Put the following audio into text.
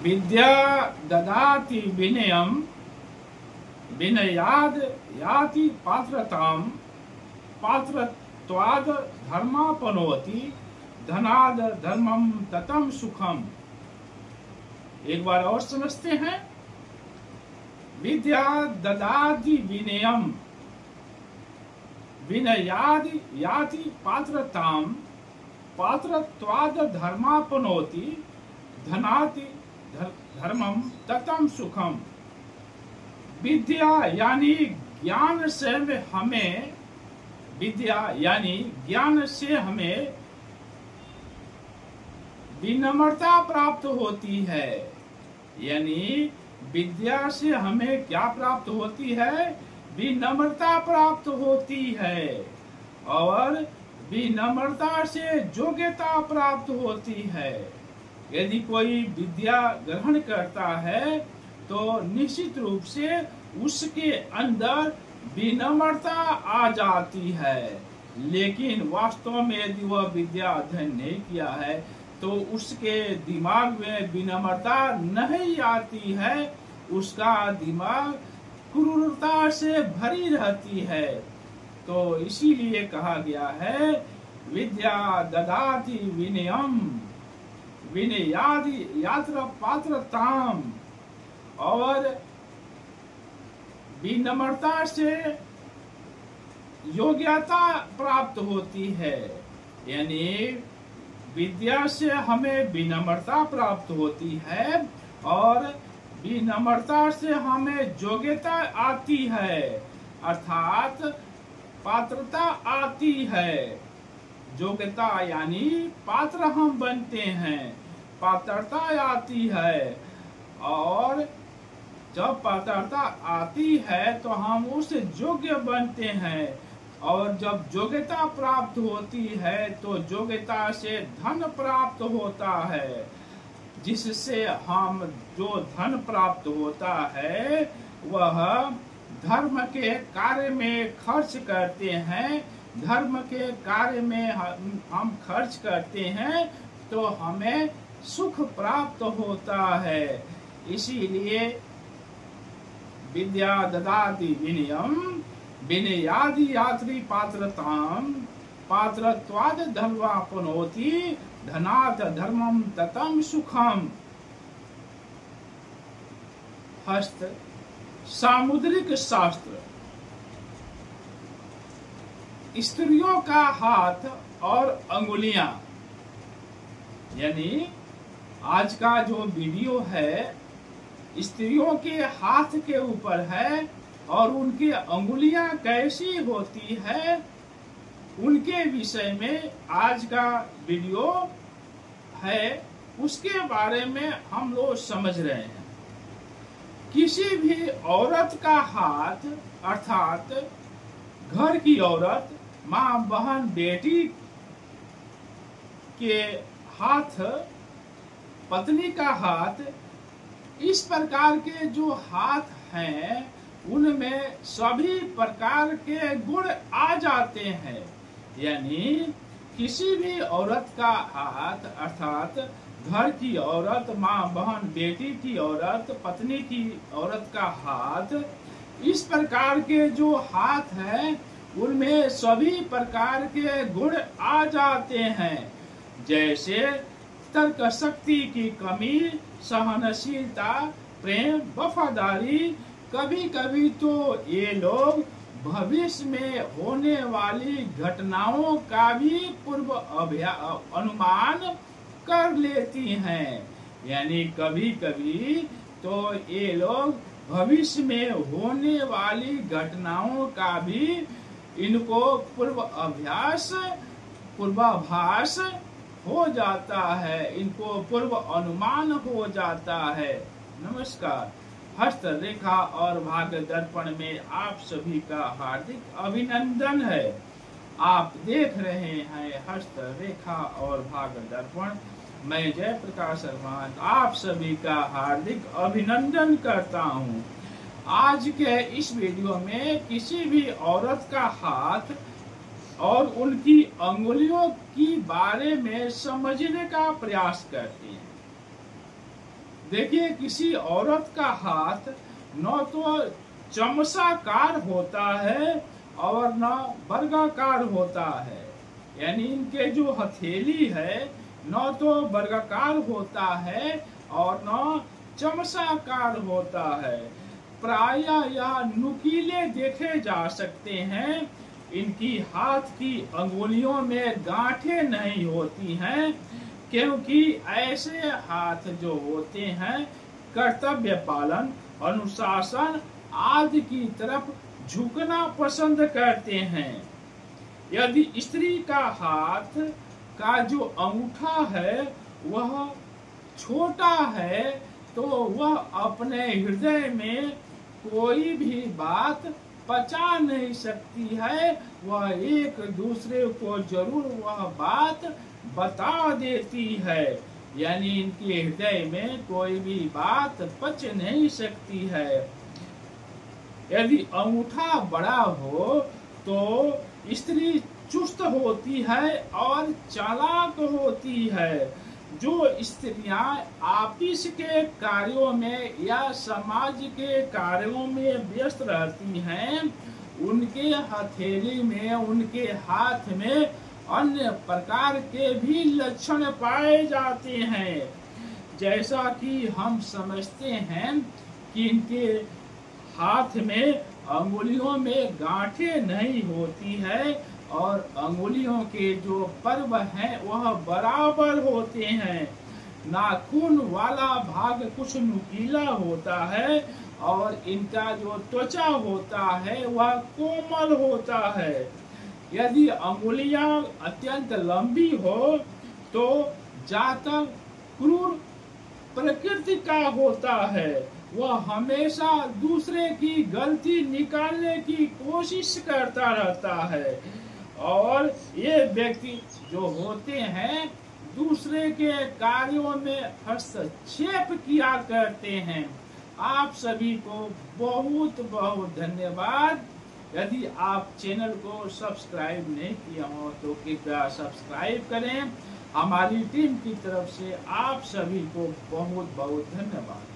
विद्या ददाति विनयम विनयाद याति पात्रताम पात्रत्वाद धर्मापनोति धनाद धर्मम ततम सुखम। एक बार और समझते हैं। विद्या ददाति विनयम विनयाद याति पात्रताम पात्रत्वाद धर्मापनोति धनाति धर्मम ततम सुखम। विद्या यानी ज्ञान से हमें विद्या यानी ज्ञान से हमें विनम्रता प्राप्त होती है। यानी विद्या से हमें क्या प्राप्त होती है? विनम्रता प्राप्त होती है। और विनम्रता से योग्यता प्राप्त होती है। यदि कोई विद्या ग्रहण करता है तो निश्चित रूप से उसके अंदर विनम्रता आ जाती है। लेकिन वास्तव में यदि वह विद्या अध्ययन नहीं किया है तो उसके दिमाग में विनम्रता नहीं आती है। उसका दिमाग क्रूरता से भरी रहती है। तो इसीलिए कहा गया है विद्या ददाति विनयम विनयादि यात्र पात्रताम। और विनम्रता से योग्यता प्राप्त होती है। यानी विद्या से हमें विनम्रता प्राप्त होती है और विनम्रता से हमें योग्यता आती है, अर्थात पात्रता आती है। योग्यता यानी पात्र हम बनते हैं, पात्रता आती है। और जब पात्रता आती है तो हम उस योग्य बनते हैं। और जब योग्यता प्राप्त होती है तो योग्यता से धन प्राप्त होता है, जिससे हम जो धन प्राप्त होता है वह धर्म के कार्य में खर्च करते हैं। धर्म के कार्य में हम खर्च करते हैं तो हमें सुख प्राप्त होता है। इसीलिए विद्या ददाति विनयम विनयादि यात्री पात्रताम पात्रत्वाद धर्मापनोति धनात् धर्मम ततम सुखम। हस्त सामुद्रिक शास्त्र। स्त्रियों का हाथ और अंगुलियां, यानी आज का जो वीडियो है स्त्रियों के हाथ के ऊपर है और उनकी अंगुलियां कैसी होती है उनके विषय में आज का वीडियो है। उसके बारे में हम लोग समझ रहे हैं। किसी भी औरत का हाथ अर्थात घर की औरत, माँ, बहन, बेटी के हाथ, पत्नी का हाथ, इस प्रकार के जो हाथ हैं उनमें सभी प्रकार के गुण आ जाते हैं। यानी किसी भी औरत का हाथ अर्थात घर की औरत, माँ, बहन, बेटी की औरत, पत्नी की औरत का हाथ, इस प्रकार के जो हाथ हैं उनमें सभी प्रकार के गुण आ जाते हैं। जैसे तर्क शक्ति की कमी, सहनशीलता, प्रेम, वफादारी। कभी कभी तो ये लोग भविष्य में होने वाली घटनाओं का भी पूर्व अनुमान कर लेती हैं। यानी कभी कभी तो ये लोग भविष्य में होने वाली घटनाओं का भी इनको पूर्वाभास हो जाता है, इनको पूर्व अनुमान हो जाता है। नमस्कार। हस्तरेखा और भाग्य दर्पण में आप सभी का हार्दिक अभिनंदन है। आप देख रहे हैं हस्तरेखा और भाग्य दर्पण। मैं जयप्रकाश शर्मा आप सभी का हार्दिक अभिनंदन करता हूं। आज के इस वीडियो में किसी भी औरत का हाथ और उनकी अंगुलियों की बारे में समझने का प्रयास करते हैं। देखिए, किसी औरत का हाथ न तो चमचाकार होता है और न वर्गाकार होता है। यानी इनके जो हथेली है न तो वर्गाकार होता है और न चमचाकार होता है। प्रायः या नुकीले देखे जा सकते हैं। इनकी हाथ की अंगुलियों में गांठें नहीं होती हैं, क्योंकि ऐसे हाथ जो होते हैं कर्तव्य पालन, अनुशासन आदि की तरफ झुकना पसंद करते हैं। यदि स्त्री का हाथ का जो अंगूठा है वह छोटा है तो वह अपने हृदय में कोई भी बात पचा नहीं सकती है। वह एक दूसरे को जरूर वह बात बता देती है। यानी इनके हृदय में कोई भी बात पच नहीं सकती है। यदि अंगूठा बड़ा हो तो स्त्री चुस्त होती है और चालाक होती है। जो स्त्रियां ऑफिस के कार्यों में या समाज के कार्यों में व्यस्त रहती हैं, उनके हथेली में, उनके हाथ में अन्य प्रकार के भी लक्षण पाए जाते हैं। जैसा कि हम समझते हैं कि इनके हाथ में अंगुलियों में गांठें नहीं होती है और अंगुलियों के जो पर्व हैं वह बराबर होते हैं। नाखून वाला भाग कुछ नुकीला होता है और इनका जो त्वचा होता है वह कोमल होता है। यदि अंगुलियां अत्यंत लंबी हो तो जातक क्रूर प्रकृति का होता है। वह हमेशा दूसरे की गलती निकालने की कोशिश करता रहता है और ये व्यक्ति जो होते हैं दूसरे के कार्यों में हस्तक्षेप किया करते हैं। आप सभी को बहुत बहुत धन्यवाद। यदि आप चैनल को सब्सक्राइब नहीं किया हो तो कृपया सब्सक्राइब करें। हमारी टीम की तरफ से आप सभी को बहुत बहुत धन्यवाद।